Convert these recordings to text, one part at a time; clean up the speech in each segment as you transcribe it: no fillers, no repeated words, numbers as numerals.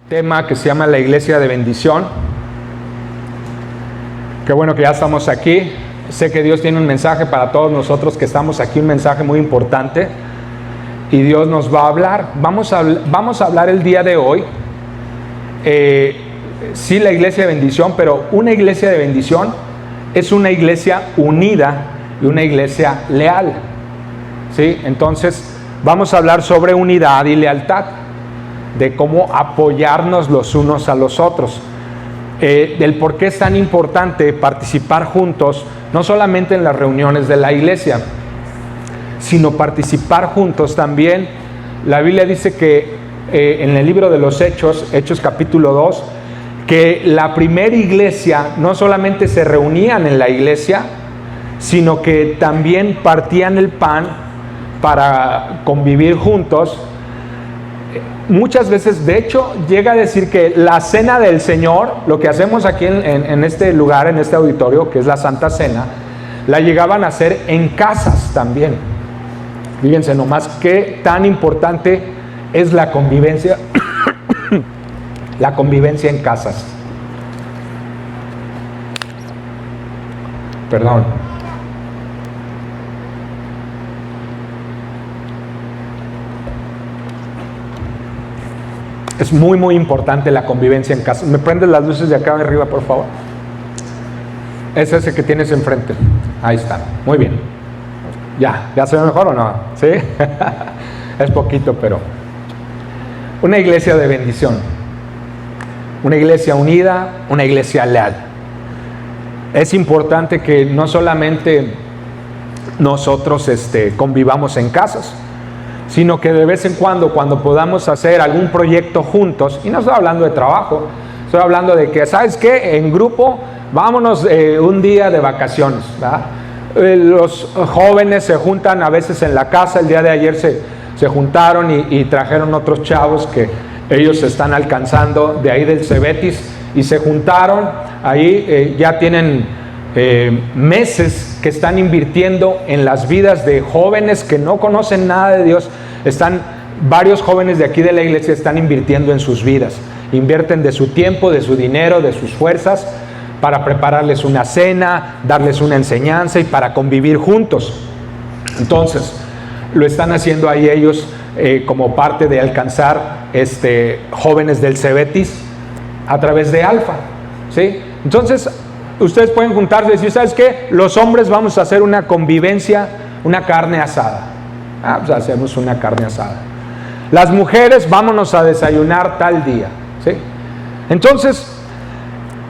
tema que se llama la Iglesia de Bendición. Qué bueno que ya estamos aquí. Sé que Dios tiene un mensaje para todos nosotros que estamos aquí, un mensaje muy importante, y Dios nos va a hablar. Vamos a hablar el día de hoy, sí, la Iglesia de Bendición, pero una Iglesia de Bendición es una iglesia unida y una iglesia leal, ¿sí? Entonces vamos a hablar sobre unidad y lealtad, de cómo apoyarnos los unos a los otros, del por qué es tan importante participar juntos, no solamente en las reuniones de la iglesia, sino participar juntos también. La Biblia dice que en el libro de los Hechos capítulo 2, que la primera iglesia no solamente se reunían en la iglesia, sino que también partían el pan para convivir juntos. Muchas veces, de hecho, llega a decir que la cena del Señor, lo que hacemos aquí en este lugar, en este auditorio, que es la Santa Cena, la llegaban a hacer en casas también. Fíjense nomás qué tan importante es la convivencia, la convivencia en casas. Perdón. Es muy, muy importante la convivencia en casa. ¿Me prendes las luces de acá arriba, por favor? Es ese que tienes enfrente. Ahí está. Muy bien. ¿Ya se ve mejor o no? ¿Sí? Es poquito, pero... Una iglesia de bendición. Una iglesia unida, una iglesia leal. Es importante que no solamente nosotros convivamos en casas, sino que de vez en cuando podamos hacer algún proyecto juntos, y no estoy hablando de trabajo, estoy hablando de que, ¿sabes qué? En grupo, vámonos un día de vacaciones, ¿verdad? Los jóvenes se juntan a veces en la casa. El día de ayer se juntaron y trajeron otros chavos que ellos están alcanzando de ahí del Cebetis, y se juntaron ahí, ya tienen meses que están invirtiendo en las vidas de jóvenes que no conocen nada de Dios. Varios jóvenes de aquí de la iglesia están invirtiendo en sus vidas, invierten de su tiempo, de su dinero, de sus fuerzas, para prepararles una cena, darles una enseñanza y para convivir juntos. Entonces lo están haciendo ahí ellos como parte de alcanzar jóvenes del Cebetis a través de Alfa, ¿sí? Entonces ustedes pueden juntarse y decir, ¿sabes qué? Los hombres vamos a hacer una convivencia, una carne asada. Pues hacemos una carne asada. Las mujeres, vámonos a desayunar tal día, ¿sí? Entonces,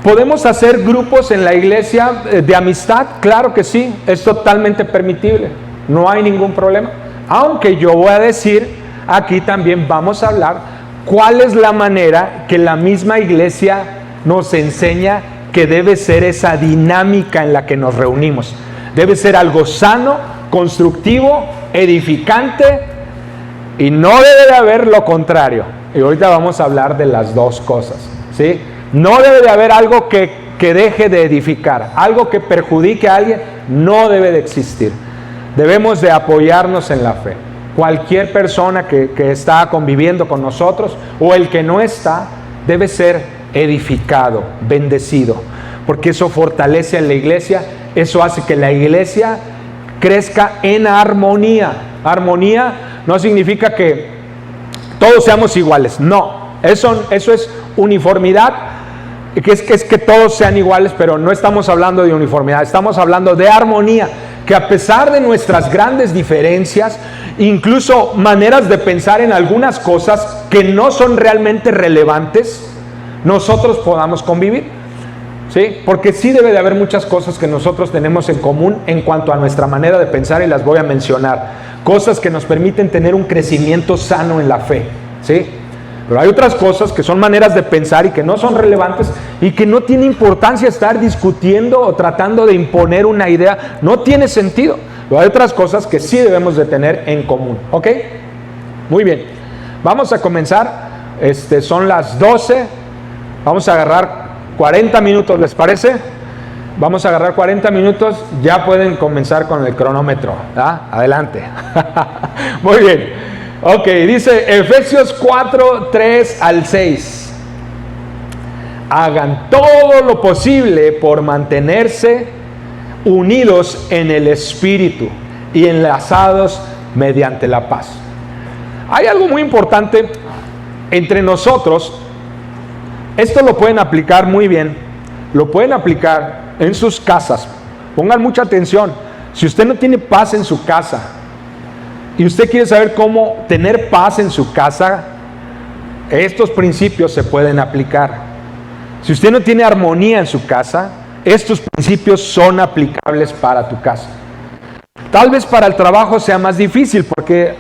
¿podemos hacer grupos en la iglesia de amistad? Claro que sí, es totalmente permitible, no hay ningún problema. Aunque yo voy a decir, aquí también vamos a hablar cuál es la manera que la misma iglesia nos enseña que debe ser esa dinámica en la que nos reunimos. Debe ser algo sano, constructivo, edificante, y no debe de haber lo contrario. Y ahorita vamos a hablar de las dos cosas, ¿sí? No debe de haber algo que deje de edificar, algo que perjudique a alguien, no debe de existir. Debemos de apoyarnos en la fe. Cualquier persona que está conviviendo con nosotros, o el que no está, debe ser edificado, bendecido, porque eso fortalece a la iglesia, eso hace que la iglesia crezca en armonía. Armonía no significa que todos seamos iguales, no, eso es uniformidad, que es que todos sean iguales, pero no estamos hablando de uniformidad, estamos hablando de armonía, que a pesar de nuestras grandes diferencias, incluso maneras de pensar en algunas cosas que no son realmente relevantes, nosotros podamos convivir, ¿sí? Porque sí debe de haber muchas cosas que nosotros tenemos en común en cuanto a nuestra manera de pensar, y las voy a mencionar. Cosas que nos permiten tener un crecimiento sano en la fe, ¿sí? Pero hay otras cosas que son maneras de pensar y que no son relevantes, y que no tiene importancia estar discutiendo o tratando de imponer una idea. No tiene sentido. Pero hay otras cosas que sí debemos de tener en común, ¿ok? Muy bien. Vamos a comenzar. Son las 12. Vamos a agarrar 40 minutos, ¿les parece? Vamos a agarrar 40 minutos, ya pueden comenzar con el cronómetro. Adelante. Muy bien. Ok, dice Efesios 4, 3 al 6. hagan todo lo posible por mantenerse unidos en el Espíritu y enlazados mediante la paz. Hay algo muy importante entre nosotros. Esto lo pueden aplicar muy bien, lo pueden aplicar en sus casas. Pongan mucha atención. Si usted no tiene paz en su casa y usted quiere saber cómo tener paz en su casa, estos principios se pueden aplicar. Si usted no tiene armonía en su casa, estos principios son aplicables para tu casa. Tal vez para el trabajo sea más difícil porque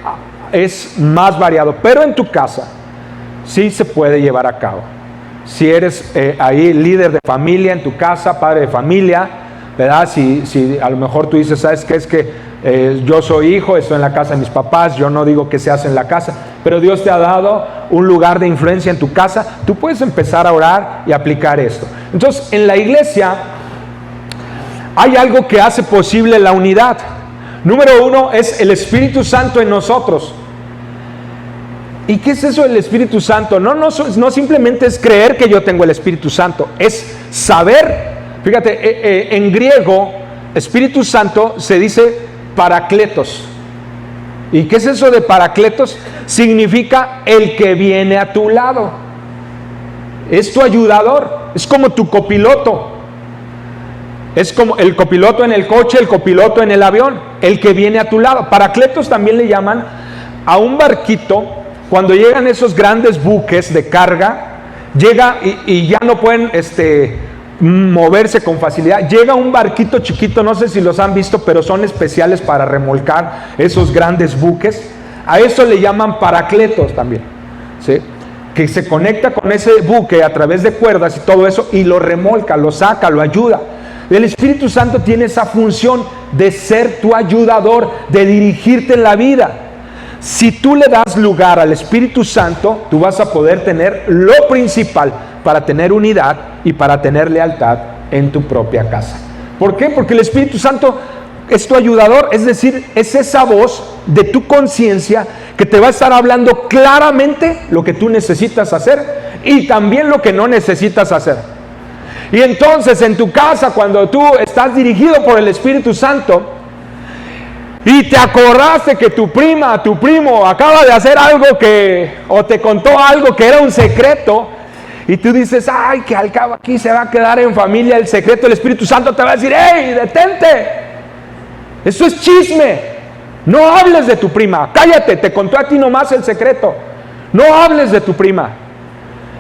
es más variado, pero en tu casa sí se puede llevar a cabo. Si eres ahí líder de familia en tu casa, padre de familia, ¿verdad? Si a lo mejor tú dices, ¿sabes qué? Es que yo soy hijo, estoy en la casa de mis papás, yo no digo que se hace en la casa, pero Dios te ha dado un lugar de influencia en tu casa, tú puedes empezar a orar y aplicar esto. Entonces, en la iglesia hay algo que hace posible la unidad. Número uno es el Espíritu Santo en nosotros. ¿Y qué es eso del Espíritu Santo? No simplemente es creer que yo tengo el Espíritu Santo, es saber. Fíjate, en griego, Espíritu Santo se dice Paracletos. ¿Y qué es eso de Paracletos? Significa el que viene a tu lado. Es tu ayudador, es como tu copiloto. Es como el copiloto en el coche, el copiloto en el avión, el que viene a tu lado. Paracletos también le llaman a un barquito. Cuando llegan esos grandes buques de carga, llega y ya no pueden moverse con facilidad. Llega un barquito chiquito, no sé si los han visto, pero son especiales para remolcar esos grandes buques. A eso le llaman paracletos también, ¿sí? Que se conecta con ese buque a través de cuerdas y todo eso, y lo remolca, lo saca, lo ayuda. El Espíritu Santo tiene esa función de ser tu ayudador, de dirigirte en la vida. Si tú le das lugar al Espíritu Santo, tú vas a poder tener lo principal para tener unidad y para tener lealtad en tu propia casa. ¿Por qué? Porque el Espíritu Santo es tu ayudador, es decir, es esa voz de tu conciencia que te va a estar hablando claramente lo que tú necesitas hacer y también lo que no necesitas hacer. Y entonces en tu casa, cuando tú estás dirigido por el Espíritu Santo, y te acordaste que tu prima, tu primo acaba de hacer algo o te contó algo que era un secreto, y tú dices, ay, que al cabo aquí se va a quedar en familia el secreto, el Espíritu Santo te va a decir, hey, detente, eso es chisme, no hables de tu prima, cállate, te contó a ti nomás el secreto, no hables de tu prima.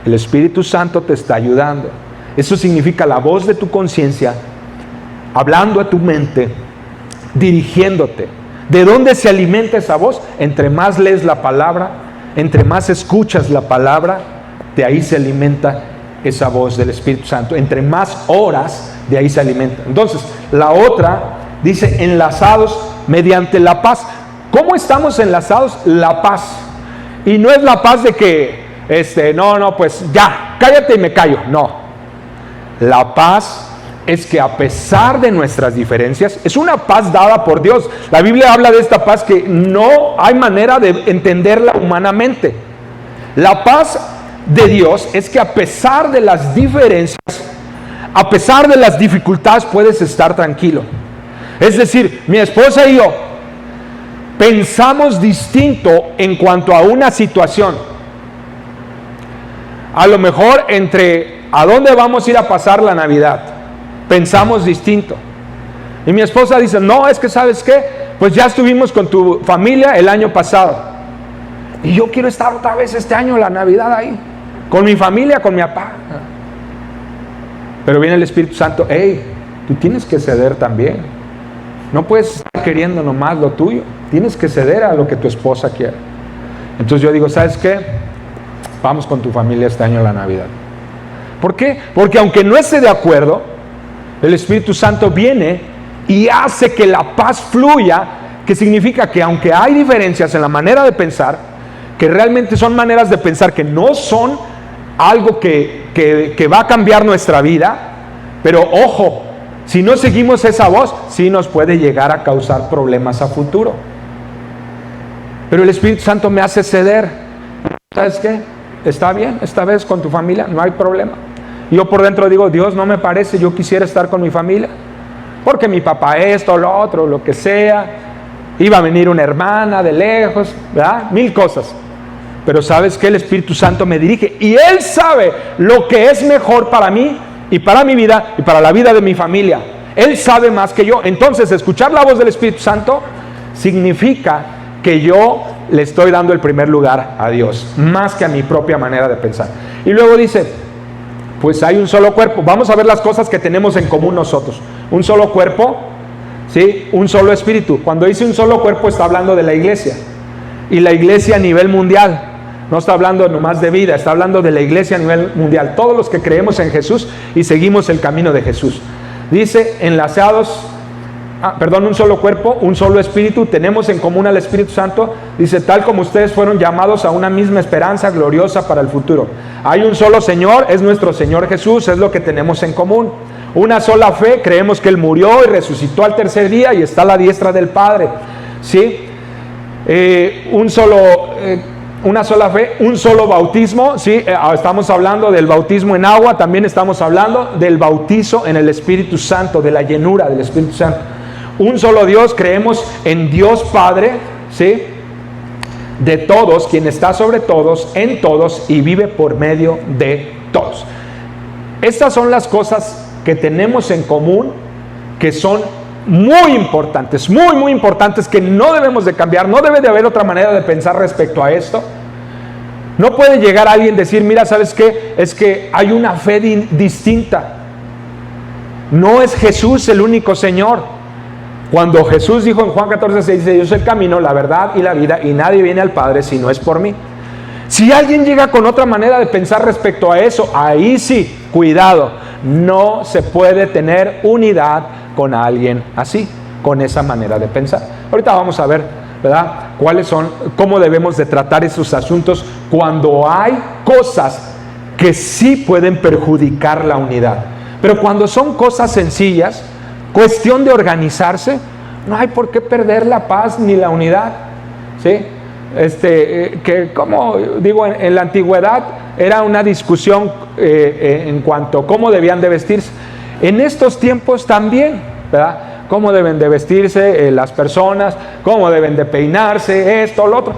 El Espíritu Santo te está ayudando. Eso significa la voz de tu conciencia hablando a tu mente, dirigiéndote. ¿De dónde se alimenta esa voz? Entre más lees la palabra, entre más escuchas la palabra, de ahí se alimenta esa voz del Espíritu Santo. Entre más horas, de ahí se alimenta. Entonces, la otra dice enlazados mediante la paz. ¿Cómo estamos enlazados? La paz. Y no es la paz de que, pues ya, cállate y me callo. No. La paz es que a pesar de nuestras diferencias, es una paz dada por Dios. La Biblia habla de esta paz que no hay manera de entenderla humanamente. La paz de Dios es que a pesar de las diferencias, a pesar de las dificultades, puedes estar tranquilo. Es decir, mi esposa y yo pensamos distinto en cuanto a una situación. A lo mejor entre ¿a dónde vamos a ir a pasar la Navidad? Pensamos distinto. Y mi esposa dice, no, es que ¿sabes qué? Pues ya estuvimos con tu familia el año pasado. Y yo quiero estar otra vez este año la Navidad ahí. Con mi familia, con mi papá. Pero viene el Espíritu Santo, hey, tú tienes que ceder también. No puedes estar queriendo nomás lo tuyo. Tienes que ceder a lo que tu esposa quiere. Entonces yo digo, ¿sabes qué? Vamos con tu familia este año a la Navidad. ¿Por qué? Porque aunque no esté de acuerdo, el Espíritu Santo viene y hace que la paz fluya, que significa que aunque hay diferencias en la manera de pensar, que realmente son maneras de pensar que no son algo que va a cambiar nuestra vida, pero ojo, si no seguimos esa voz, sí nos puede llegar a causar problemas a futuro. Pero el Espíritu Santo me hace ceder. ¿Sabes qué? Está bien, esta vez con tu familia no hay problema. yo por dentro digo, Dios, no me parece, yo quisiera estar con mi familia, porque mi papá esto, lo otro, lo que sea, iba a venir una hermana de lejos, ¿verdad? Mil cosas. Pero ¿sabes qué? El Espíritu Santo me dirige y Él sabe lo que es mejor para mí y para mi vida y para la vida de mi familia. Él sabe más que yo. Entonces, escuchar la voz del Espíritu Santo significa que yo le estoy dando el primer lugar a Dios, más que a mi propia manera de pensar. Y luego dice, pues hay un solo cuerpo. Vamos a ver las cosas que tenemos en común nosotros. Un solo cuerpo, ¿sí? Un solo espíritu. Cuando dice un solo cuerpo está hablando de la iglesia. Y la iglesia a nivel mundial. No está hablando nomás de vida, está hablando de la iglesia a nivel mundial. Todos los que creemos en Jesús y seguimos el camino de Jesús. Dice, enlazados, un solo cuerpo, un solo espíritu, tenemos en común al Espíritu Santo. Dice, tal como ustedes fueron llamados a una misma esperanza gloriosa para el futuro. Hay un solo Señor, es nuestro Señor Jesús, es lo que tenemos en común. Una sola fe, creemos que Él murió y resucitó al tercer día y está a la diestra del Padre. ¿Sí? Una sola fe, un solo bautismo, ¿sí? Estamos hablando del bautismo en agua, también estamos hablando del bautizo en el Espíritu Santo, de la llenura del Espíritu Santo. Un solo Dios, creemos en Dios Padre, ¿sí? De todos, quien está sobre todos, en todos y vive por medio de todos. Estas son las cosas que tenemos en común, que son muy importantes, muy, muy importantes, que no debemos de cambiar. No debe de haber otra manera de pensar respecto a esto. No puede llegar alguien y decir, mira, ¿sabes qué? Es que hay una fe distinta. No es Jesús el único Señor. Cuando Jesús dijo en Juan 14:6, dice, yo soy el camino, la verdad y la vida, y nadie viene al Padre si no es por mí. Si alguien llega con otra manera de pensar respecto a eso, ahí sí, cuidado, no se puede tener unidad con alguien así, con esa manera de pensar. Ahorita vamos a ver, ¿verdad? Cómo debemos de tratar esos asuntos cuando hay cosas que sí pueden perjudicar la unidad. Pero cuando son cosas sencillas, cuestión de organizarse, no hay por qué perder la paz ni la unidad, ¿sí? Que como digo, en la antigüedad era una discusión en cuanto a cómo debían de vestirse. En estos tiempos también, ¿verdad? Cómo deben de vestirse las personas, cómo deben de peinarse, esto, lo otro.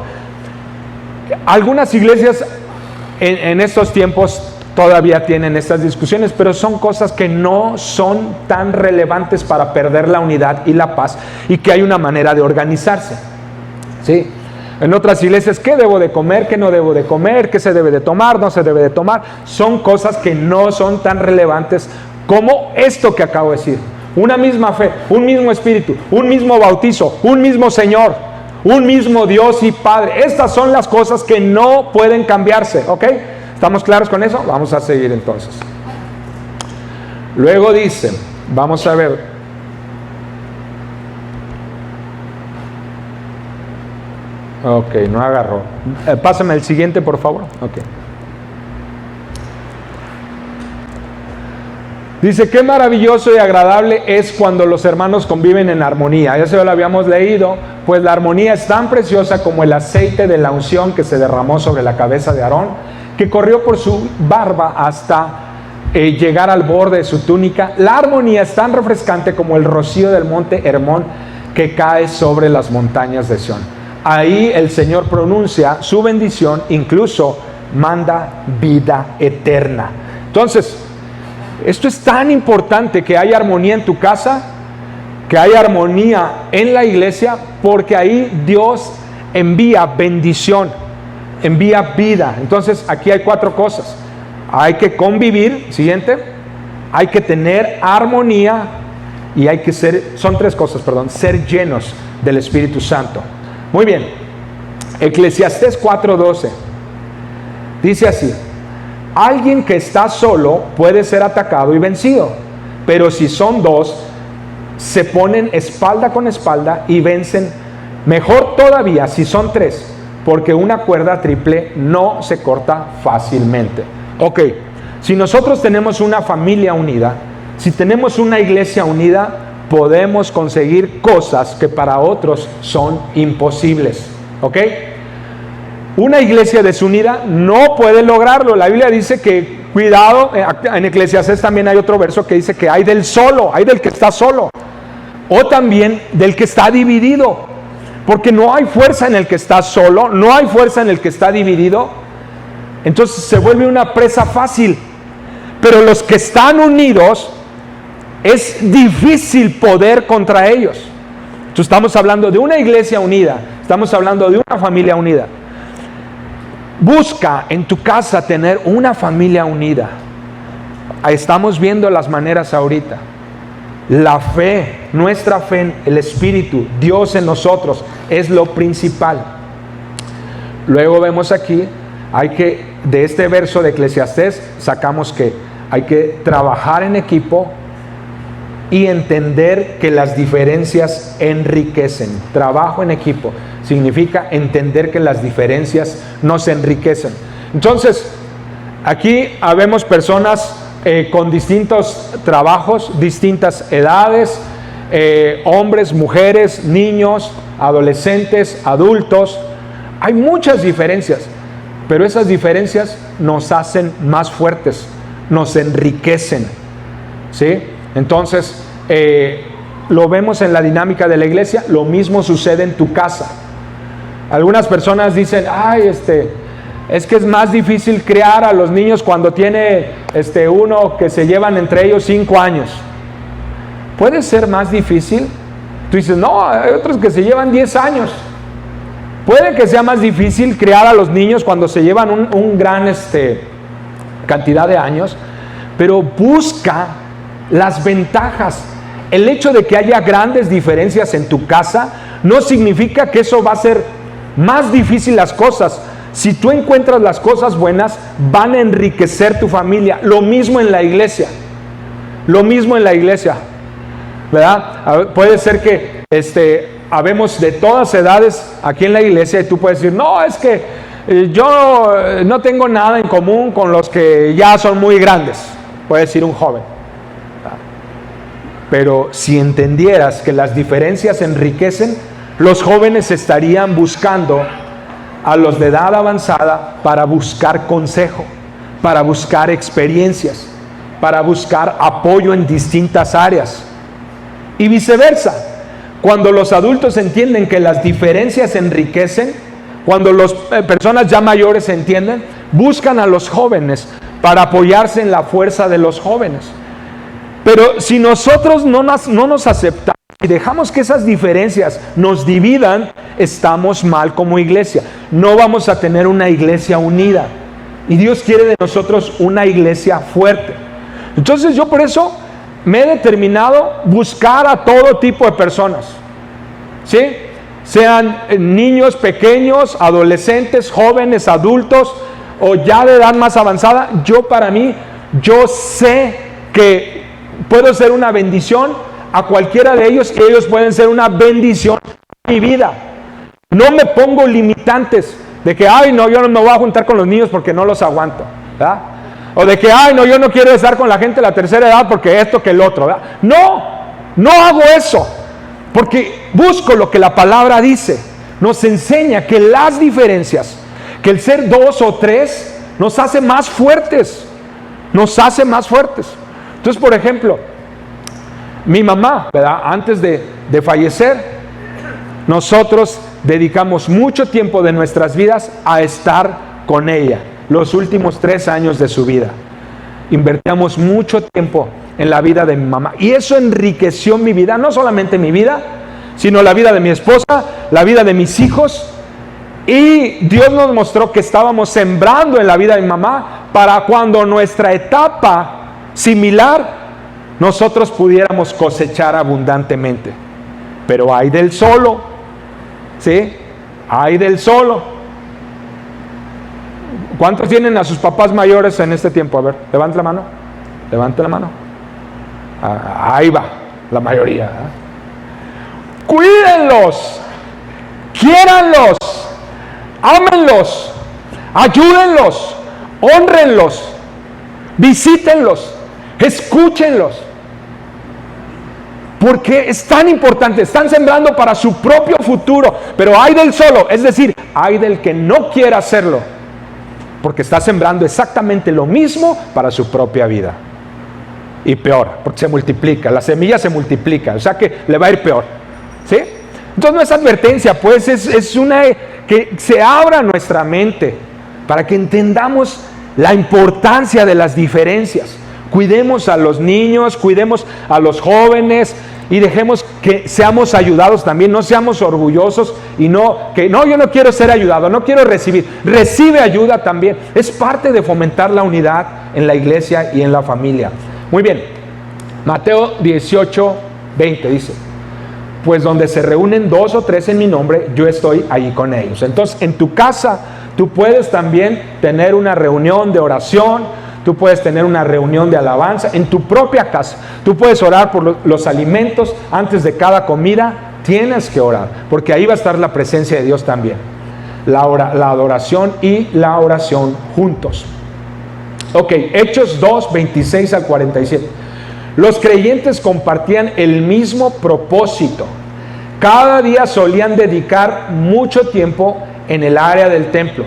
Algunas iglesias en estos tiempos todavía tienen estas discusiones, pero son cosas que no son tan relevantes para perder la unidad y la paz, y que hay una manera de organizarse, ¿sí? En otras iglesias, ¿qué debo de comer? ¿Qué no debo de comer? ¿Qué se debe de tomar? ¿No se debe de tomar? Son cosas que no son tan relevantes como esto que acabo de decir. Una misma fe, un mismo espíritu, un mismo bautizo, un mismo Señor, un mismo Dios y Padre. Estas son las cosas que no pueden cambiarse, ¿ok? ¿Estamos claros con eso? Vamos a seguir entonces. Luego dice, vamos a ver. Ok, no agarró. Pásame el siguiente, por favor. Ok. Dice, qué maravilloso y agradable es cuando los hermanos conviven en armonía. Ya se lo habíamos leído, pues la armonía es tan preciosa como el aceite de la unción que se derramó sobre la cabeza de Aarón, que corrió por su barba hasta llegar al borde de su túnica. La armonía es tan refrescante como el rocío del monte Hermón que cae sobre las montañas de Sión. Ahí el Señor pronuncia su bendición, incluso manda vida eterna. Entonces, esto es tan importante, que haya armonía en tu casa, que haya armonía en la iglesia, porque ahí Dios envía bendición, envía vida. Entonces, aquí hay 4 cosas. Hay que convivir, siguiente, hay que tener armonía y hay que son 3 cosas, ser llenos del Espíritu Santo. Muy bien, Eclesiastés 4:12 dice así: alguien que está solo puede ser atacado y vencido, pero si son 2, se ponen espalda con espalda y vencen. Mejor todavía si son 3, porque una cuerda triple no se corta fácilmente. Ok, si nosotros tenemos una familia unida, si tenemos una iglesia unida, podemos conseguir cosas que para otros son imposibles. ¿Ok? Una iglesia desunida no puede lograrlo. La Biblia dice que cuidado, en Eclesiastés también hay otro verso que dice que hay del solo, hay del que está solo, o también del que está dividido, porque no hay fuerza en el que está solo, no hay fuerza en el que está dividido, entonces se vuelve una presa fácil. Pero los que están unidos, es difícil poder contra ellos. Entonces estamos hablando de una iglesia unida, estamos hablando de una familia unida. Busca en tu casa tener una familia unida. Estamos viendo las maneras ahorita. La fe, nuestra fe, el Espíritu, Dios en nosotros, es lo principal. Luego vemos aquí, de este verso de Eclesiastés, sacamos que hay que trabajar en equipo y entender que las diferencias enriquecen. Trabajo en equipo significa entender que las diferencias nos enriquecen. Entonces, aquí habemos personas con distintos trabajos, distintas edades, hombres, mujeres, niños, adolescentes, adultos. Hay muchas diferencias, pero esas diferencias nos hacen más fuertes, nos enriquecen, ¿sí? Entonces, lo vemos en la dinámica de la iglesia, lo mismo sucede en tu casa. Algunas personas dicen, es que es más difícil criar a los niños cuando tiene uno que se llevan entre ellos 5 años. ¿Puede ser más difícil? Tú dices, no, hay otros que se llevan 10 años. Puede que sea más difícil criar a los niños cuando se llevan un gran cantidad de años, pero busca las ventajas. El hecho de que haya grandes diferencias en tu casa no significa que eso va a ser más difícil las cosas. Si tú encuentras las cosas buenas, van a enriquecer tu familia. Lo mismo en la iglesia. Lo mismo en la iglesia, ¿verdad? Puede ser que habemos de todas edades aquí en la iglesia y tú puedes decir, no, es que yo no tengo nada en común con los que ya son muy grandes. Puede decir un joven. Pero si entendieras que las diferencias enriquecen, los jóvenes estarían buscando a los de edad avanzada para buscar consejo, para buscar experiencias, para buscar apoyo en distintas áreas. Y viceversa, cuando los adultos entienden que las diferencias enriquecen, cuando las personas ya mayores entienden, buscan a los jóvenes para apoyarse en la fuerza de los jóvenes. Pero si nosotros no nos aceptamos y dejamos que esas diferencias nos dividan, estamos mal como iglesia. No vamos a tener una iglesia unida. Y Dios quiere de nosotros una iglesia fuerte. Entonces yo por eso me he determinado buscar a todo tipo de personas, ¿sí? Sean niños pequeños, adolescentes, jóvenes, adultos o ya de edad más avanzada. Yo sé que puedo ser una bendición a cualquiera de ellos y ellos pueden ser una bendición a mi vida. No me pongo limitantes de que, no, yo no me voy a juntar con los niños porque no los aguanto, ¿verdad? O de que, no, yo no quiero estar con la gente de la tercera edad porque esto que el otro, ¿verdad? No hago eso, porque busco lo que la palabra dice. Nos enseña que las diferencias, que el ser 2 o 3 nos hace más fuertes, Entonces, por ejemplo, mi mamá, ¿verdad? Antes de fallecer, nosotros dedicamos mucho tiempo de nuestras vidas a estar con ella. Los últimos 3 años de su vida invertíamos mucho tiempo en la vida de mi mamá, y eso enriqueció mi vida, no solamente mi vida, sino la vida de mi esposa, la vida de mis hijos. Y Dios nos mostró que estábamos sembrando en la vida de mi mamá para cuando nuestra etapa similar nosotros pudiéramos cosechar abundantemente. Pero hay del solo, ¿sí? Hay del solo. ¿Cuántos tienen a sus papás mayores en este tiempo? A ver, levante la mano. Ahí va, la mayoría, ¿eh? Cuídenlos, quiéranlos, ámenlos, ayúdenlos, hónrenlos, visítenlos, escúchenlos. Porque es tan importante, están sembrando para su propio futuro, pero hay del solo, es decir, hay del que no quiera hacerlo. porque está sembrando exactamente lo mismo para su propia vida. Y peor, porque se multiplica, la semilla se multiplica, o sea que le va a ir peor, ¿sí? Entonces no es advertencia, pues es una que se abra nuestra mente para que entendamos la importancia de las diferencias. Cuidemos a los niños, cuidemos a los jóvenes y dejemos que seamos ayudados también, no seamos orgullosos y no, yo no quiero ser ayudado, no quiero recibir. Recibe ayuda también, es parte de fomentar la unidad en la iglesia y en la familia. Muy bien, Mateo 18, 20 dice: pues donde se reúnen 2 o 3 en mi nombre, yo estoy allí con ellos. Entonces, en tu casa, tú puedes también tener una reunión de oración, tú puedes tener una reunión de alabanza, en tu propia casa. Tú puedes orar por los alimentos antes de cada comida, tienes que orar, porque ahí va a estar la presencia de Dios también. La adoración y la oración juntos. Ok, Hechos 2, 26 al 47. Los creyentes compartían el mismo propósito. Cada día solían dedicar mucho tiempo en el área del templo.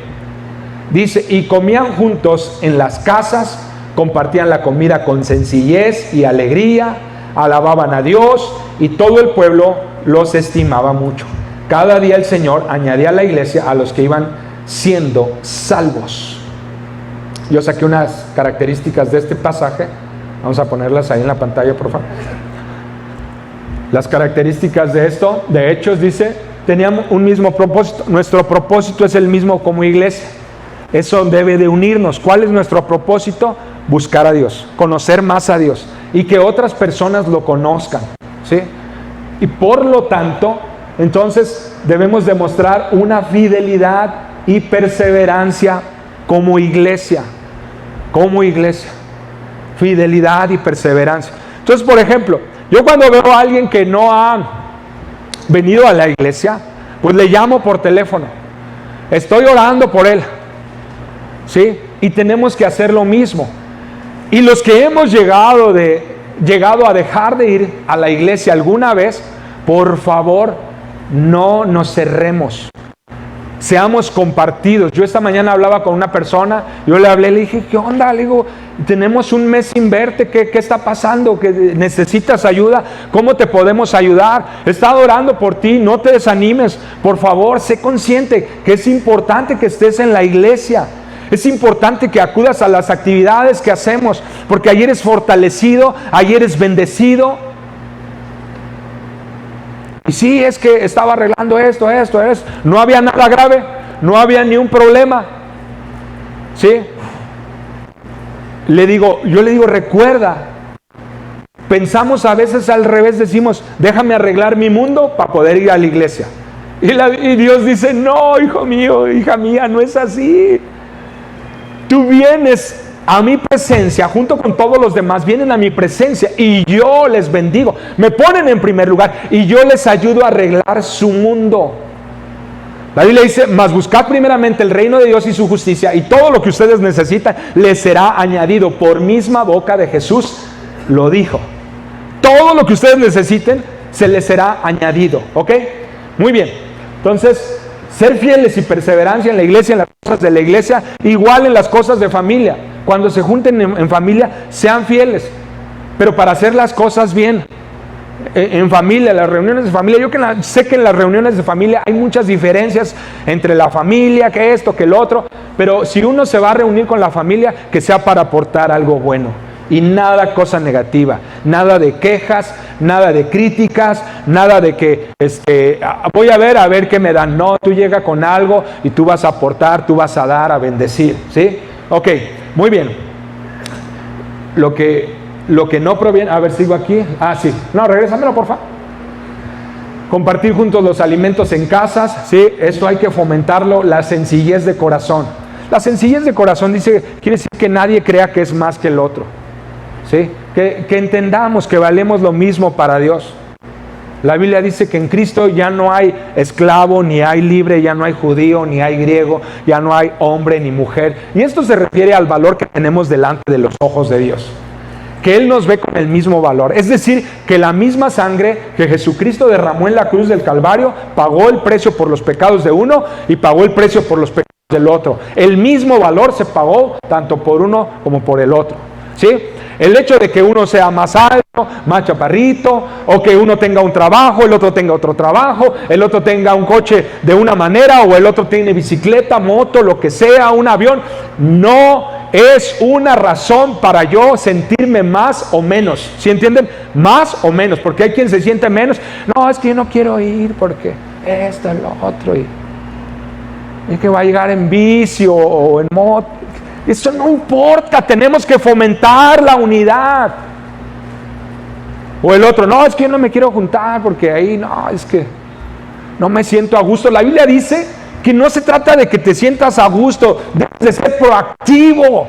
Dice, y comían juntos en las casas, compartían la comida con sencillez y alegría, alababan a Dios y todo el pueblo los estimaba mucho. Cada día el Señor añadía a la iglesia a los que iban siendo salvos. Yo saqué unas características de este pasaje. Vamos a ponerlas ahí en la pantalla, por favor. Las características de esto, de Hechos, dice, teníamos un mismo propósito. Nuestro propósito es el mismo como iglesia. Eso debe de unirnos. ¿Cuál es nuestro propósito? Buscar a Dios, conocer más a Dios y que otras personas lo conozcan, ¿sí? Y por lo tanto, entonces debemos demostrar una fidelidad y perseverancia como iglesia. Como iglesia. Fidelidad y perseverancia. Entonces, por ejemplo, yo cuando veo a alguien que no ha venido a la iglesia, pues le llamo por teléfono. Estoy orando por él, ¿sí? Y tenemos que hacer lo mismo. Y los que hemos llegado a dejar de ir a la iglesia alguna vez, por favor, no nos cerremos. Seamos compartidos. Yo esta mañana hablaba con una persona, yo le hablé, le dije, ¿qué onda? Le digo, tenemos un mes sin verte, ¿qué está pasando? ¿Que necesitas ayuda? ¿Cómo te podemos ayudar? He estado orando por ti, no te desanimes. Por favor, sé consciente que es importante que estés en la iglesia. Es importante que acudas a las actividades que hacemos, porque ahí eres fortalecido, ahí eres bendecido. Y sí, es que estaba arreglando esto. No había nada grave, no había ni un problema. ¿Sí? Yo le digo, recuerda, pensamos a veces al revés, decimos, déjame arreglar mi mundo para poder ir a la iglesia. Y Dios dice, no, hijo mío, hija mía, no es así. Tú vienes a mi presencia, junto con todos los demás, vienen a mi presencia y yo les bendigo. Me ponen en primer lugar y yo les ayudo a arreglar su mundo. La Biblia dice, mas buscad primeramente el reino de Dios y su justicia, y todo lo que ustedes necesitan les será añadido. Por misma boca de Jesús lo dijo. Todo lo que ustedes necesiten se les será añadido. ¿Ok? Muy bien. Entonces, ser fieles y perseverancia en la iglesia, en las cosas de la iglesia, igual en las cosas de familia. Cuando se junten en familia, sean fieles, pero para hacer las cosas bien. En familia, las reuniones de familia, yo sé que en las reuniones de familia hay muchas diferencias entre la familia, que esto, que el otro, pero si uno se va a reunir con la familia, que sea para aportar algo bueno. Y nada cosa negativa, nada de quejas, nada de críticas, nada de que voy a ver qué me dan. No, tú llega con algo y tú vas a aportar, tú vas a dar, a bendecir, ¿sí? Ok, muy bien. Lo que no proviene, a ver, sigo aquí. Ah, sí. No, regrésamelo, por favor. Compartir juntos los alimentos en casas, ¿sí? Esto hay que fomentarlo. La sencillez de corazón. La sencillez de corazón quiere decir que nadie crea que es más que el otro. ¿Sí? Que entendamos que valemos lo mismo para Dios. La Biblia dice que en Cristo ya no hay esclavo, ni hay libre, ya no hay judío, ni hay griego, ya no hay hombre ni mujer. Y esto se refiere al valor que tenemos delante de los ojos de Dios. Que Él nos ve con el mismo valor. Es decir, que la misma sangre que Jesucristo derramó en la cruz del Calvario pagó el precio por los pecados de uno y pagó el precio por los pecados del otro. El mismo valor se pagó tanto por uno como por el otro, ¿sí? El hecho de que uno sea más alto, más chaparrito, o que uno tenga un trabajo, el otro tenga otro trabajo, el otro tenga un coche de una manera, o el otro tiene bicicleta, moto, lo que sea, un avión, no es una razón para yo sentirme más o menos. ¿Sí entienden? Más o menos, porque hay quien se siente menos. No, es que yo no quiero ir porque esto, lo otro, y que va a llegar en vicio o en moto. Eso no importa, tenemos que fomentar la unidad. O el otro, no, es que yo no me quiero juntar porque ahí no, es que no me siento a gusto. La Biblia dice que no se trata de que te sientas a gusto, debes de ser proactivo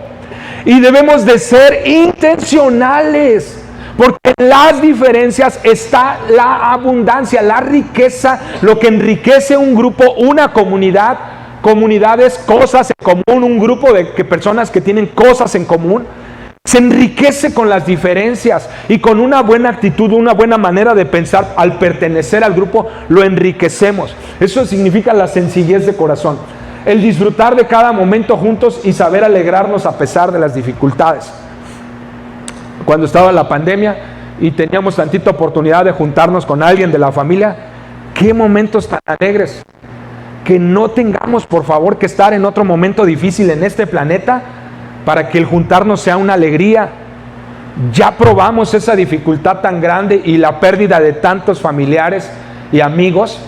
y debemos de ser intencionales, porque en las diferencias está la abundancia, la riqueza, lo que enriquece un grupo, una comunidad. Comunidades, cosas en común, un grupo de personas que tienen cosas en común, se enriquece con las diferencias y con una buena actitud, una buena manera de pensar. Al pertenecer al grupo, lo enriquecemos. Eso significa la sencillez de corazón, el disfrutar de cada momento juntos y saber alegrarnos a pesar de las dificultades. Cuando estaba la pandemia y teníamos tantita oportunidad de juntarnos con alguien de la familia, qué momentos tan alegres. Que no tengamos, por favor, que estar en otro momento difícil en este planeta para que el juntarnos sea una alegría. Ya probamos esa dificultad tan grande y la pérdida de tantos familiares y amigos,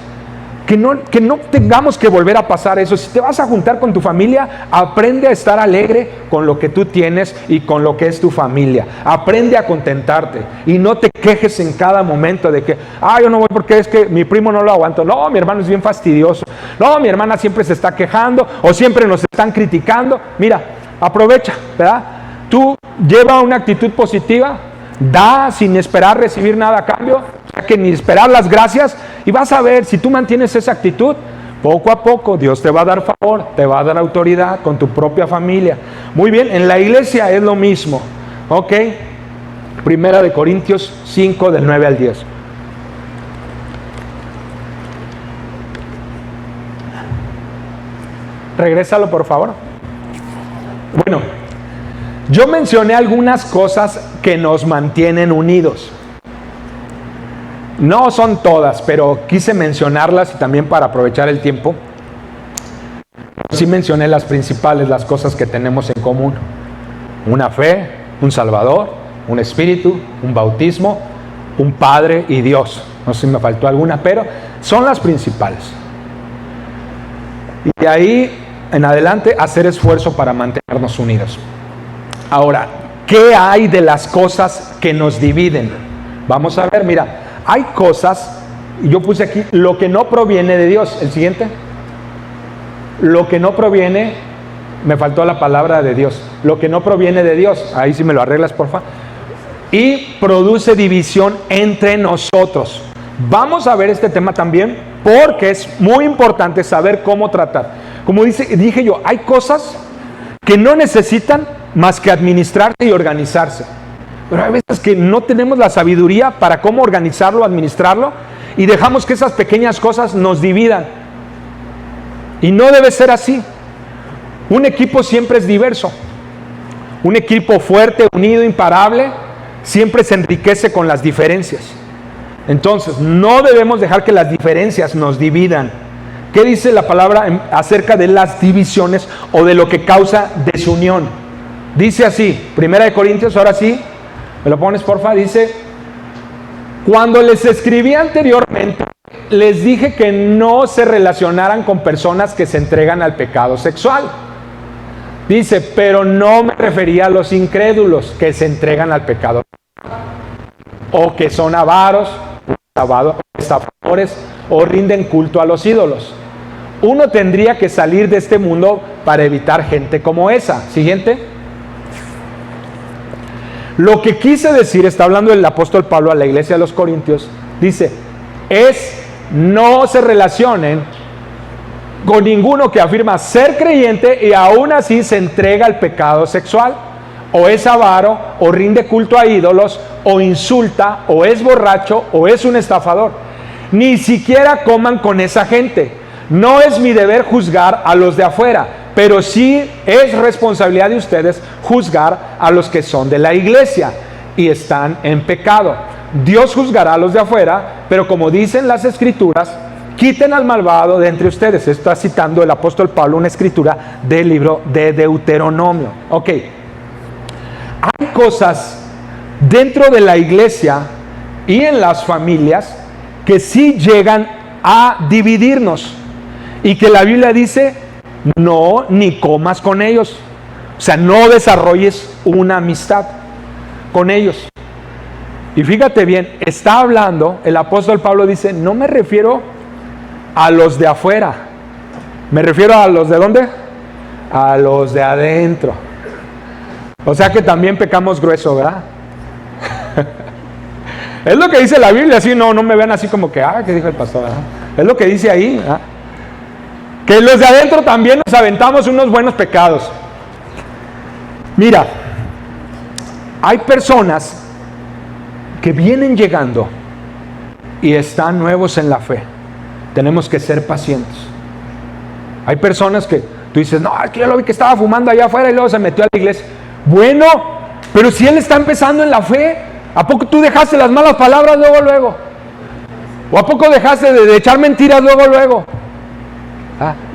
que no tengamos que volver a pasar eso. Si te vas a juntar con tu familia, aprende a estar alegre con lo que tú tienes y con lo que es tu familia. Aprende a contentarte y no te quejes en cada momento de que, yo no voy porque es que mi primo no lo aguanto. No, mi hermano es bien fastidioso. No, mi hermana siempre se está quejando o siempre nos están criticando. Mira, aprovecha, ¿verdad? Tú lleva una actitud positiva, da sin esperar recibir nada a cambio, o sea que ni esperar las gracias, y vas a ver, si tú mantienes esa actitud, poco a poco Dios te va a dar favor, te va a dar autoridad con tu propia familia. Muy bien, en la iglesia es lo mismo, ¿ok? Primera de Corintios 5 del 9 al 10. Regrésalo, por favor. Bueno, yo mencioné algunas cosas que nos mantienen unidos. No son todas, pero quise mencionarlas y también para aprovechar el tiempo. Sí mencioné las principales, las cosas que tenemos en común. Una fe, un Salvador, un Espíritu, un bautismo, un Padre y Dios. No sé si me faltó alguna, pero son las principales. Y de ahí en adelante hacer esfuerzo para mantenernos unidos. Ahora, ¿qué hay de las cosas que nos dividen? Vamos a ver, mira, hay cosas, yo puse aquí, lo que no proviene de Dios. El siguiente. Lo que no proviene, me faltó la palabra de Dios. Lo que no proviene de Dios, ahí sí me lo arreglas, por favor. Y produce división entre nosotros. Vamos a ver este tema también, porque es muy importante saber cómo tratar. Como dije yo, hay cosas que no necesitan más que administrarse y organizarse. Pero hay veces que no tenemos la sabiduría para cómo organizarlo, administrarlo, y dejamos que esas pequeñas cosas nos dividan. Y no debe ser así. Un equipo siempre es diverso. Un equipo fuerte, unido, imparable, siempre se enriquece con las diferencias. Entonces, no debemos dejar que las diferencias nos dividan. ¿Qué dice la palabra acerca de las divisiones o de lo que causa desunión? Dice así, Primera de Corintios, ahora sí, me lo pones porfa, dice: cuando les escribí anteriormente, les dije que no se relacionaran con personas que se entregan al pecado sexual. Dice, pero no me refería a los incrédulos que se entregan al pecado o que son avaros, estafadores o rinden culto a los ídolos. Uno tendría que salir de este mundo para evitar gente como esa. Siguiente. Lo que quise decir, está hablando el apóstol Pablo a la iglesia de los Corintios, dice, no se relacionen con ninguno que afirma ser creyente y aún así se entrega al pecado sexual, o es avaro, o rinde culto a ídolos, o insulta, o es borracho, o es un estafador. Ni siquiera coman con esa gente. No es mi deber juzgar a los de afuera, pero sí es responsabilidad de ustedes juzgar a los que son de la iglesia y están en pecado. Dios juzgará a los de afuera, pero como dicen las escrituras, quiten al malvado de entre ustedes. Está citando el apóstol Pablo una escritura del libro de Deuteronomio. Ok, hay cosas dentro de la iglesia y en las familias que sí llegan a dividirnos y que la Biblia dice, no, ni comas con ellos. O sea, no desarrolles una amistad con ellos. Y fíjate bien, está hablando, el apóstol Pablo dice, no me refiero a los de afuera, me refiero a los de ¿dónde? A los de adentro. O sea que también pecamos grueso, ¿verdad? Es lo que dice la Biblia, así no me vean así como que, ¿qué dijo el pastor? ¿Verdad? Es lo que dice ahí, ¿verdad? Que los de adentro también nos aventamos unos buenos pecados. Mira, hay personas que vienen llegando y están nuevos en la fe. Tenemos que ser pacientes. Hay personas que tú dices, no, es que yo lo vi que estaba fumando allá afuera y luego se metió a la iglesia. Bueno, pero si él está empezando en la fe, ¿a poco tú dejaste las malas palabras luego? ¿O a poco dejaste de echar mentiras luego?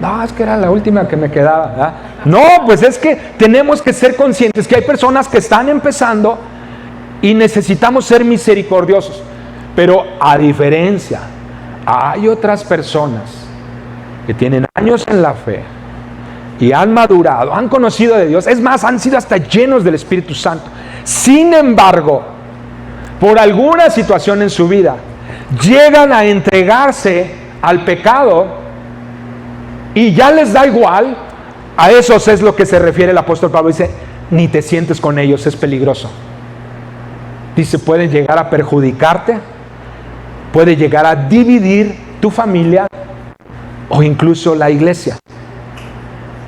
No, es que era la última que me quedaba. No, pues es que tenemos que ser conscientes que hay personas que están empezando y necesitamos ser misericordiosos. Pero a diferencia, hay otras personas que tienen años en la fe y han madurado, han conocido de Dios, es más, han sido hasta llenos del Espíritu Santo. Sin embargo, por alguna situación en su vida, llegan a entregarse al pecado y ya les da igual. A esos es lo que se refiere el apóstol Pablo. Dice, ni te sientes con ellos, es peligroso. Dice, pueden llegar a perjudicarte, puede llegar a dividir tu familia o incluso la iglesia.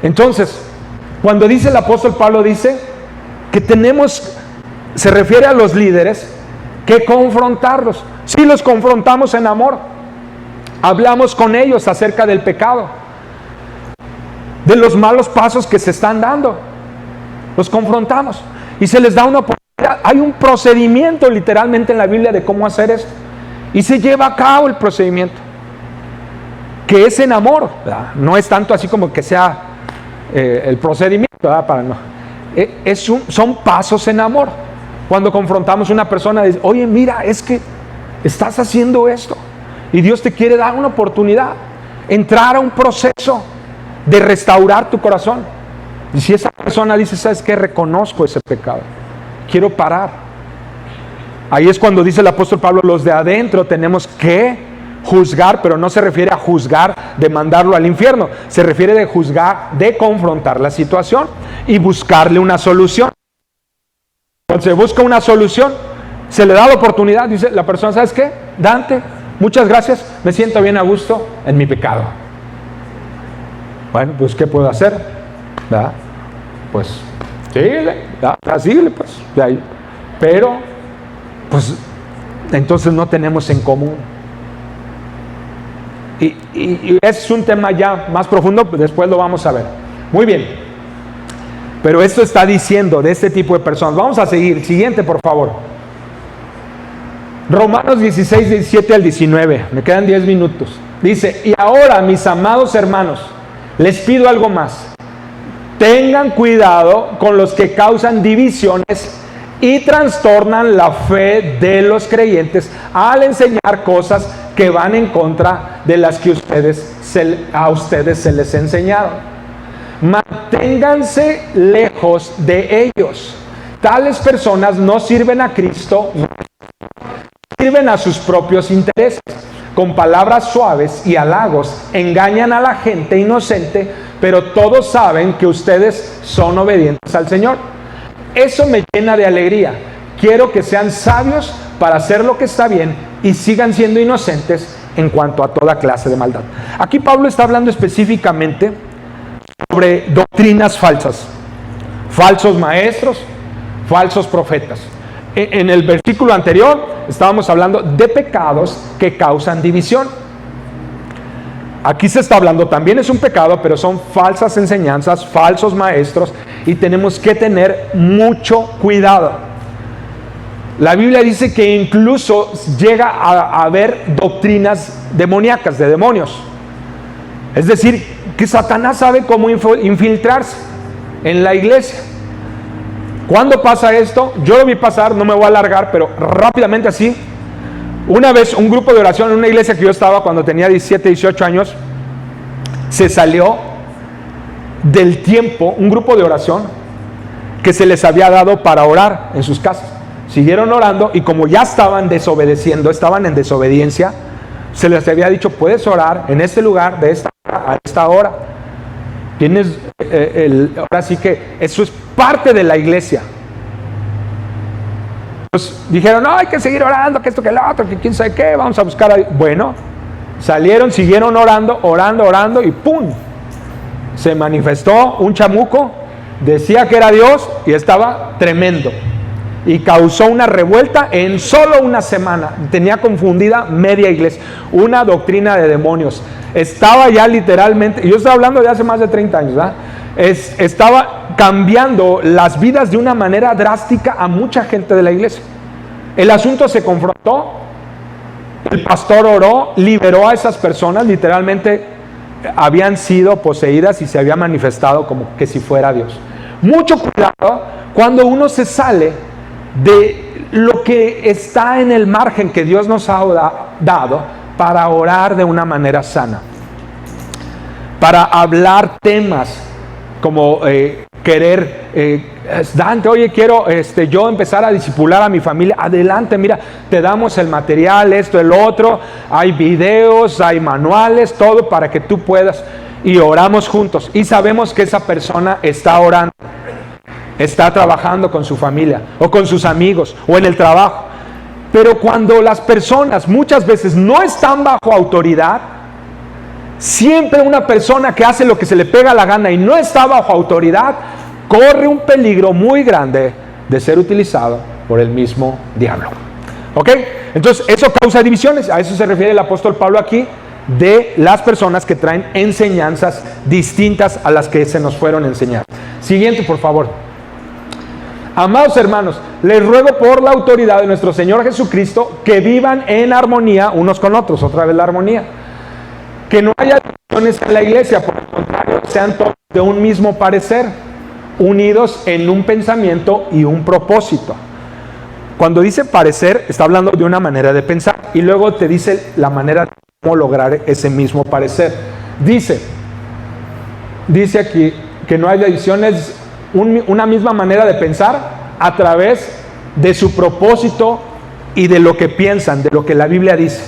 Entonces, cuando dice el apóstol Pablo, dice que tenemos, se refiere a los líderes, que confrontarlos. Sí, los confrontamos en amor. Hablamos con ellos acerca del pecado, de los malos pasos que se están dando. Los confrontamos y se les da una oportunidad. Hay un procedimiento literalmente en la Biblia de cómo hacer esto. Y se lleva a cabo el procedimiento, que es en amor, ¿verdad? No es tanto así como que sea el procedimiento, ¿verdad? Para no. Son pasos en amor. Cuando confrontamos a una persona, dice, oye, mira, es que estás haciendo esto y Dios te quiere dar una oportunidad, entrar a un proceso de restaurar tu corazón. Y si esa persona dice, ¿sabes qué? Reconozco ese pecado, quiero parar. Ahí es cuando dice el apóstol Pablo, los de adentro tenemos que juzgar, pero no se refiere a juzgar de mandarlo al infierno, se refiere de juzgar, de confrontar la situación y buscarle una solución. Cuando se busca una solución, se le da la oportunidad, dice la persona, ¿sabes qué? Dante, muchas gracias, me siento bien a gusto en mi pecado. Bueno, pues ¿qué puedo hacer? ¿Verdad? Pues síguele, pues, de ahí. Pero, pues, entonces no tenemos en común. Y es un tema ya más profundo, pues después lo vamos a ver. Muy bien. Pero esto está diciendo de este tipo de personas. Vamos a seguir. Siguiente, por favor. Romanos 16, 17 al 19. Me quedan 10 minutos. Dice, y ahora, mis amados hermanos, les pido algo más. Tengan cuidado con los que causan divisiones y trastornan la fe de los creyentes al enseñar cosas que van en contra de las que a ustedes se les enseñaron. Manténganse lejos de ellos. Tales personas no sirven a Cristo, sirven a sus propios intereses. Con palabras suaves y halagos engañan a la gente inocente, pero todos saben que ustedes son obedientes al Señor. Eso me llena de alegría. Quiero que sean sabios para hacer lo que está bien y sigan siendo inocentes en cuanto a toda clase de maldad. Aquí Pablo está hablando específicamente sobre doctrinas falsas, falsos maestros, falsos profetas. En el versículo anterior estábamos hablando de pecados que causan división. Aquí se está hablando, también es un pecado, pero son falsas enseñanzas, falsos maestros, y tenemos que tener mucho cuidado. La Biblia dice que incluso llega a haber doctrinas demoníacas, de demonios. Es decir, que Satanás sabe cómo infiltrarse en la iglesia. ¿Cuándo pasa esto? Yo lo vi pasar, no me voy a alargar, pero rápidamente así. Una vez un grupo de oración en una iglesia que yo estaba cuando tenía 17, 18 años, se salió del tiempo, un grupo de oración que se les había dado para orar en sus casas. Siguieron orando y como ya estaban desobedeciendo, estaban en desobediencia, se les había dicho, puedes orar en este lugar de esta hora a esta hora. Tienes, ahora sí que eso es parte de la iglesia. Pues dijeron, no, hay que seguir orando, que esto, que lo otro, que quién sabe qué, vamos a buscar ahí. Bueno, salieron, siguieron orando y ¡pum! Se manifestó un chamuco, decía que era Dios y estaba tremendo. Y causó una revuelta en solo una semana. Tenía confundida media iglesia. Una doctrina de demonios. Estaba ya literalmente, yo estoy hablando de hace más de 30 años, ¿verdad? Estaba cambiando las vidas de una manera drástica a mucha gente de la iglesia. El asunto se confrontó, el pastor oró, liberó a esas personas, literalmente habían sido poseídas y se había manifestado como que si fuera Dios. Mucho cuidado cuando uno se sale de lo que está en el margen que Dios nos ha dado para orar de una manera sana, para hablar temas como querer, Dante, oye, quiero yo empezar a discipular a mi familia. Adelante, mira, te damos el material, esto, el otro, hay videos, hay manuales, todo para que tú puedas, y oramos juntos, y sabemos que esa persona está orando, está trabajando con su familia, o con sus amigos, o en el trabajo. Pero cuando las personas muchas veces no están bajo autoridad, siempre una persona que hace lo que se le pega la gana y no está bajo autoridad, corre un peligro muy grande de ser utilizado por el mismo diablo. ¿Ok? Entonces, eso causa divisiones. A eso se refiere el apóstol Pablo aquí, de las personas que traen enseñanzas distintas a las que se nos fueron enseñadas. Siguiente, por favor. Amados hermanos, les ruego por la autoridad de nuestro Señor Jesucristo que vivan en armonía unos con otros. Otra vez la armonía. Que no haya divisiones en la iglesia, por el contrario, sean todos de un mismo parecer, unidos en un pensamiento y un propósito. Cuando dice parecer, está hablando de una manera de pensar, y luego te dice la manera de cómo lograr ese mismo parecer. Dice aquí que no haya divisiones, una misma manera de pensar a través de su propósito y de lo que piensan, de lo que la Biblia dice.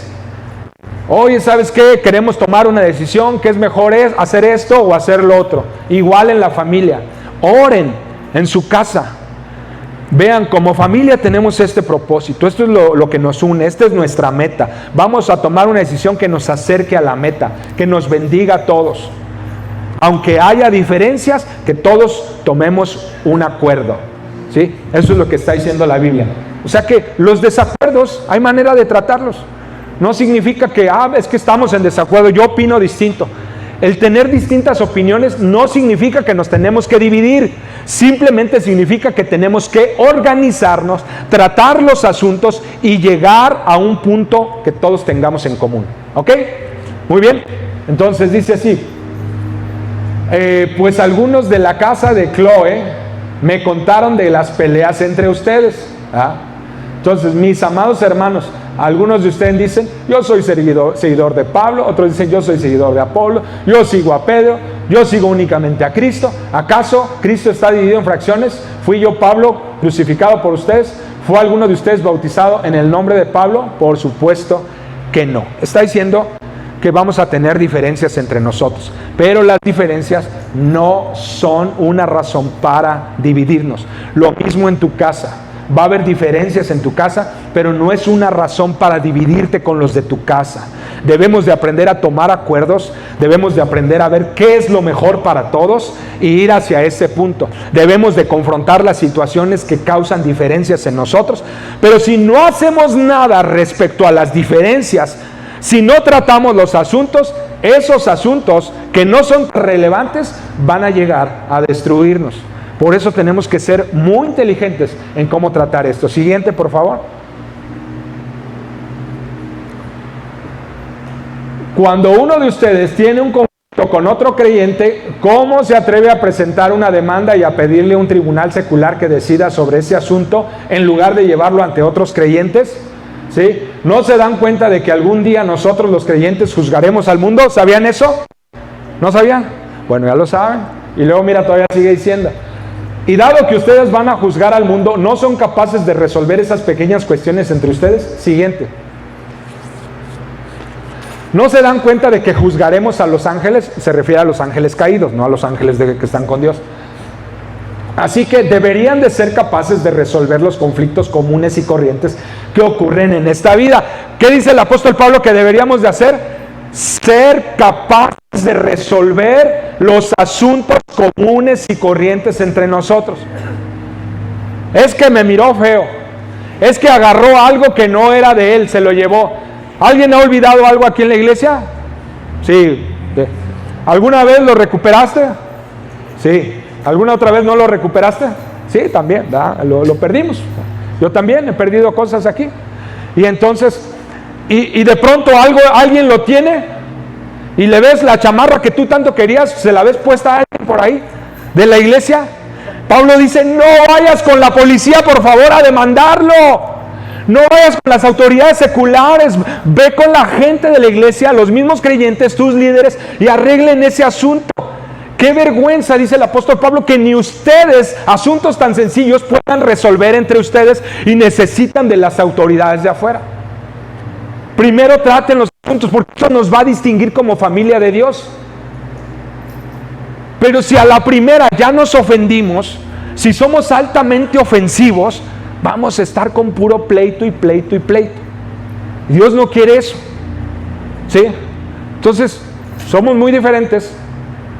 Oye, ¿sabes qué? Queremos tomar una decisión, ¿qué es mejor hacer esto o hacer lo otro? Igual en la familia. Oren en su casa. Vean, como familia tenemos este propósito, esto es lo que nos une, esta es nuestra meta. Vamos a tomar una decisión que nos acerque a la meta, que nos bendiga a todos. Aunque haya diferencias, que todos tomemos un acuerdo. ¿Sí? Eso es lo que está diciendo la Biblia. O sea que los desacuerdos, hay manera de tratarlos. No significa que, es que estamos en desacuerdo, yo opino distinto. El tener distintas opiniones no significa que nos tenemos que dividir. Simplemente significa que tenemos que organizarnos, tratar los asuntos y llegar a un punto que todos tengamos en común. ¿Ok? Muy bien. Entonces dice así. Pues algunos de la casa de Chloe me contaron de las peleas entre ustedes. Entonces, mis amados hermanos, algunos de ustedes dicen, yo soy seguidor de Pablo, otros dicen, yo soy seguidor de Apolo, yo sigo a Pedro, yo sigo únicamente a Cristo. ¿Acaso Cristo está dividido en fracciones? ¿Fui yo, Pablo, crucificado por ustedes? ¿Fue alguno de ustedes bautizado en el nombre de Pablo? Por supuesto que no. Está diciendo que vamos a tener diferencias entre nosotros, pero las diferencias no son una razón para dividirnos. Lo mismo en tu casa. Va a haber diferencias en tu casa, pero no es una razón para dividirte con los de tu casa. Debemos de aprender a tomar acuerdos, debemos de aprender a ver qué es lo mejor para todos e ir hacia ese punto. Debemos de confrontar las situaciones que causan diferencias en nosotros, pero si no hacemos nada respecto a las diferencias, si no tratamos los asuntos, esos asuntos que no son relevantes van a llegar a destruirnos. Por eso tenemos que ser muy inteligentes en cómo tratar esto. Siguiente, por favor. Cuando uno de ustedes tiene un conflicto con otro creyente, ¿cómo se atreve a presentar una demanda y a pedirle a un tribunal secular que decida sobre ese asunto en lugar de llevarlo ante otros creyentes? ¿Sí? ¿No se dan cuenta de que algún día nosotros los creyentes juzgaremos al mundo? ¿Sabían eso? ¿No sabían? Bueno, ya lo saben. Y luego mira, todavía sigue diciendo: y dado que ustedes van a juzgar al mundo, ¿no son capaces de resolver esas pequeñas cuestiones entre ustedes? Siguiente. ¿No se dan cuenta de que juzgaremos a los ángeles? Se refiere a los ángeles caídos, no a los ángeles que están con Dios. Así que deberían de ser capaces de resolver los conflictos comunes y corrientes que ocurren en esta vida. ¿Qué dice el apóstol Pablo que deberíamos de hacer? Ser capaces de resolver los asuntos comunes y corrientes entre nosotros. Es que me miró feo. Es que agarró algo que no era de él, se lo llevó. ¿Alguien ha olvidado algo aquí en la iglesia? Sí. ¿Alguna vez lo recuperaste? Sí. ¿Alguna otra vez no lo recuperaste? Sí, también, lo perdimos. Yo también he perdido cosas aquí. Y entonces, y de pronto alguien lo tiene, y le ves la chamarra que tú tanto querías, se la ves puesta a alguien por ahí, de la iglesia. Pablo dice: no vayas con la policía, por favor, a demandarlo. No vayas con las autoridades seculares, ve con la gente de la iglesia, los mismos creyentes, tus líderes, y arreglen ese asunto. Qué vergüenza, dice el apóstol Pablo, que ni ustedes, asuntos tan sencillos, puedan resolver entre ustedes y necesitan de las autoridades de afuera. Primero traten los asuntos, porque eso nos va a distinguir como familia de Dios. Pero si a la primera ya nos ofendimos, si somos altamente ofensivos, vamos a estar con puro pleito y pleito y pleito. Dios no quiere eso. ¿Sí? Entonces, somos muy diferentes,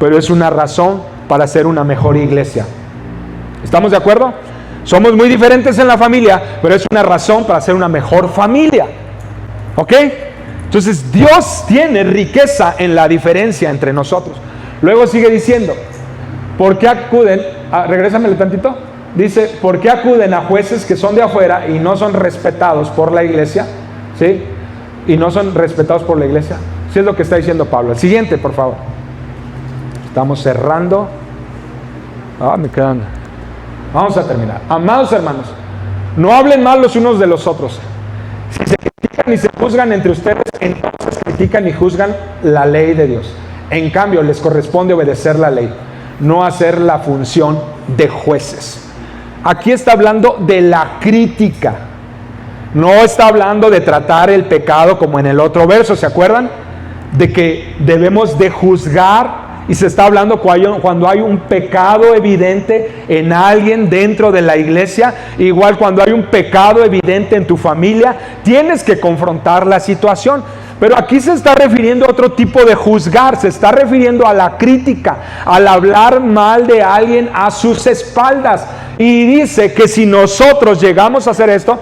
pero es una razón para ser una mejor iglesia. ¿Estamos de acuerdo? Somos muy diferentes en la familia, pero es una razón para ser una mejor familia. ¿Ok? Entonces, Dios tiene riqueza en la diferencia entre nosotros. Luego sigue diciendo: ¿por qué acuden? Regrésamele tantito. Dice: ¿por qué acuden a jueces que son de afuera y no son respetados por la iglesia? ¿Sí? Y no son respetados por la iglesia. Sí, es lo que está diciendo Pablo. El siguiente, por favor. Estamos cerrando. Me quedan. Vamos a terminar. Amados hermanos, no hablen mal los unos de los otros. Si se critican y se juzgan entre ustedes, entonces critican y juzgan la ley de Dios. En cambio, les corresponde obedecer la ley, no hacer la función de jueces. Aquí está hablando de la crítica. No está hablando de tratar el pecado como en el otro verso. ¿Se acuerdan? De que debemos de juzgar. Y se está hablando cuando hay un pecado evidente en alguien dentro de la iglesia. Igual cuando hay un pecado evidente en tu familia, tienes que confrontar la situación. Pero aquí se está refiriendo a otro tipo de juzgar. Se está refiriendo a la crítica, al hablar mal de alguien a sus espaldas. Y dice que si nosotros llegamos a hacer esto,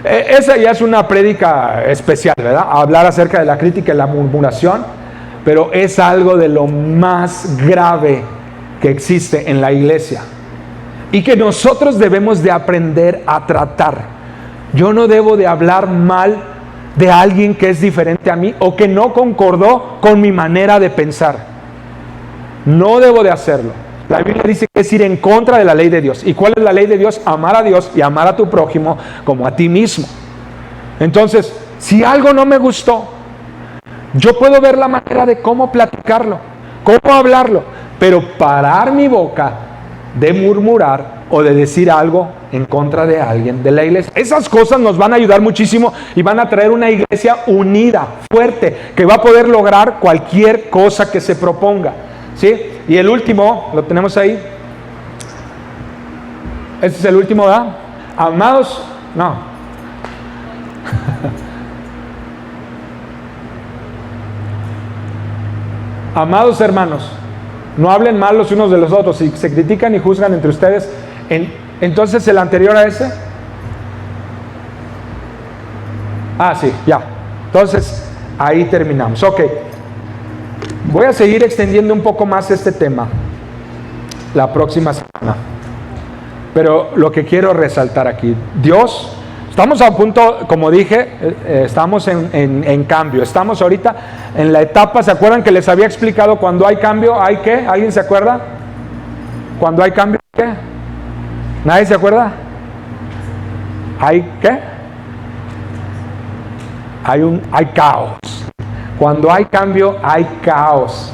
esa ya es una prédica especial, ¿verdad? Hablar acerca de la crítica y la murmuración. Pero es algo de lo más grave que existe en la iglesia. Y que nosotros debemos de aprender a tratar. Yo no debo de hablar mal de alguien que es diferente a mí o que no concordó con mi manera de pensar. No debo de hacerlo. La Biblia dice que es ir en contra de la ley de Dios. ¿Y cuál es la ley de Dios? Amar a Dios y amar a tu prójimo como a ti mismo. Entonces, si algo no me gustó, yo puedo ver la manera de cómo platicarlo, cómo hablarlo, pero parar mi boca de murmurar o de decir algo en contra de alguien de la iglesia. Esas cosas nos van a ayudar muchísimo y van a traer una iglesia unida, fuerte, que va a poder lograr cualquier cosa que se proponga. ¿Sí? Y el último, lo tenemos ahí. Este es el último, ¿verdad? Amados, no. Amados hermanos, no hablen mal los unos de los otros. Si se critican y juzgan entre ustedes, entonces el anterior a ese. Sí, ya. Entonces, ahí terminamos. Ok. Voy a seguir extendiendo un poco más este tema la próxima semana. Pero lo que quiero resaltar aquí, Dios, estamos a punto, como dije, estamos en cambio. Estamos ahorita en la etapa, ¿se acuerdan que les había explicado cuando hay cambio, hay qué? ¿Alguien se acuerda? Cuando hay cambio, ¿qué? ¿Nadie se acuerda? ¿Hay qué? Hay caos. Cuando hay cambio, hay caos.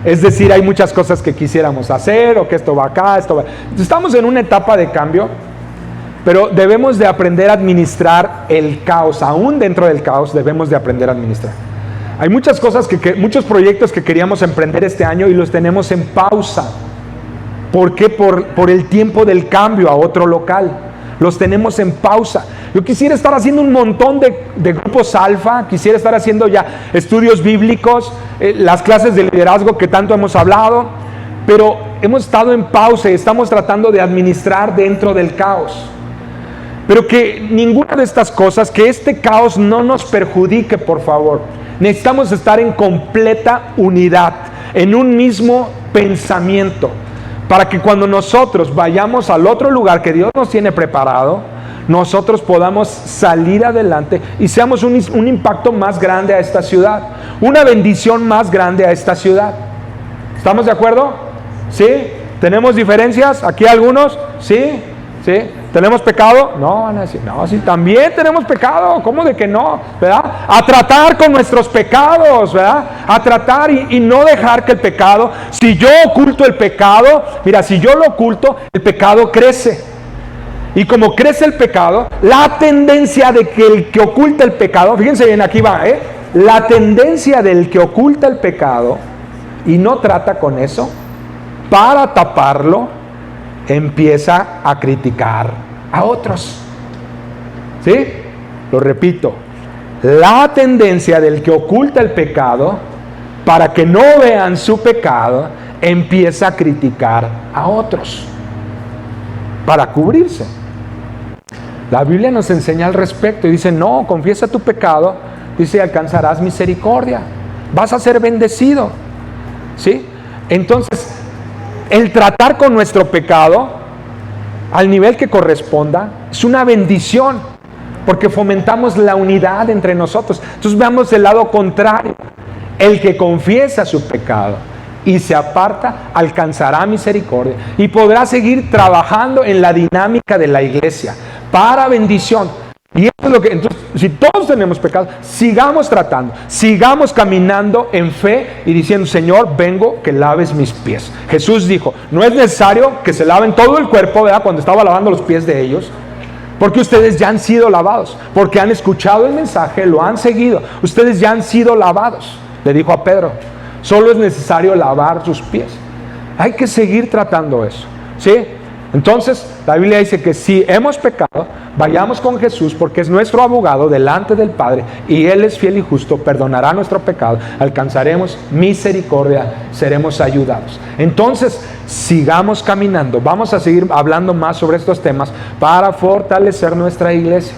Es decir, hay muchas cosas que quisiéramos hacer, o que esto va acá, esto va. Estamos en una etapa de cambio, pero debemos de aprender a administrar el caos. Aún dentro del caos debemos de aprender a administrar. Hay muchas cosas, muchos proyectos que queríamos emprender este año y los tenemos en pausa. ¿Por qué? Por el tiempo del cambio a otro local. Los tenemos en pausa. Yo quisiera estar haciendo un montón de grupos alfa, quisiera estar haciendo ya estudios bíblicos, las clases de liderazgo que tanto hemos hablado, pero hemos estado en pausa y estamos tratando de administrar dentro del caos. Pero que ninguna de estas cosas, que este caos no nos perjudique, por favor. Necesitamos estar en completa unidad, en un mismo pensamiento, para que cuando nosotros vayamos al otro lugar que Dios nos tiene preparado, nosotros podamos salir adelante y seamos un impacto más grande a esta ciudad, una bendición más grande a esta ciudad. ¿Estamos de acuerdo? ¿Sí? ¿Tenemos diferencias? ¿Aquí algunos? ¿Sí? ¿Sí? ¿Tenemos pecado? No, van a decir, no, sí, también tenemos pecado. ¿Cómo de que no? ¿Verdad? A tratar con nuestros pecados, ¿verdad? A tratar y no dejar que el pecado, si yo oculto el pecado, mira, si yo lo oculto, el pecado crece. Y como crece el pecado, la tendencia de que el que oculta el pecado, fíjense bien, aquí va, la tendencia del que oculta el pecado y no trata con eso, para taparlo, empieza a criticar a otros. ¿Sí? Lo repito, la tendencia del que oculta el pecado, para que no vean su pecado, empieza a criticar a otros, para cubrirse. La Biblia nos enseña al respecto y dice, no, confiesa tu pecado, dice, alcanzarás misericordia, vas a ser bendecido. ¿Sí? Entonces, el tratar con nuestro pecado al nivel que corresponda es una bendición, porque fomentamos la unidad entre nosotros. Entonces veamos el lado contrario. El que confiesa su pecado y se aparta, alcanzará misericordia y podrá seguir trabajando en la dinámica de la iglesia para bendición. Y eso es lo que, entonces, si todos tenemos pecado, sigamos tratando, sigamos caminando en fe y diciendo, Señor, vengo que laves mis pies. Jesús dijo, no es necesario que se laven todo el cuerpo, ¿verdad? Cuando estaba lavando los pies de ellos, porque ustedes ya han sido lavados, porque han escuchado el mensaje, lo han seguido, ustedes ya han sido lavados. Le dijo a Pedro, solo es necesario lavar sus pies. Hay que seguir tratando eso, ¿sí? Entonces, la Biblia dice que si hemos pecado, vayamos con Jesús, porque es nuestro abogado delante del Padre, y Él es fiel y justo, perdonará nuestro pecado, alcanzaremos misericordia, seremos ayudados. Entonces, sigamos caminando, vamos a seguir hablando más sobre estos temas para fortalecer nuestra iglesia.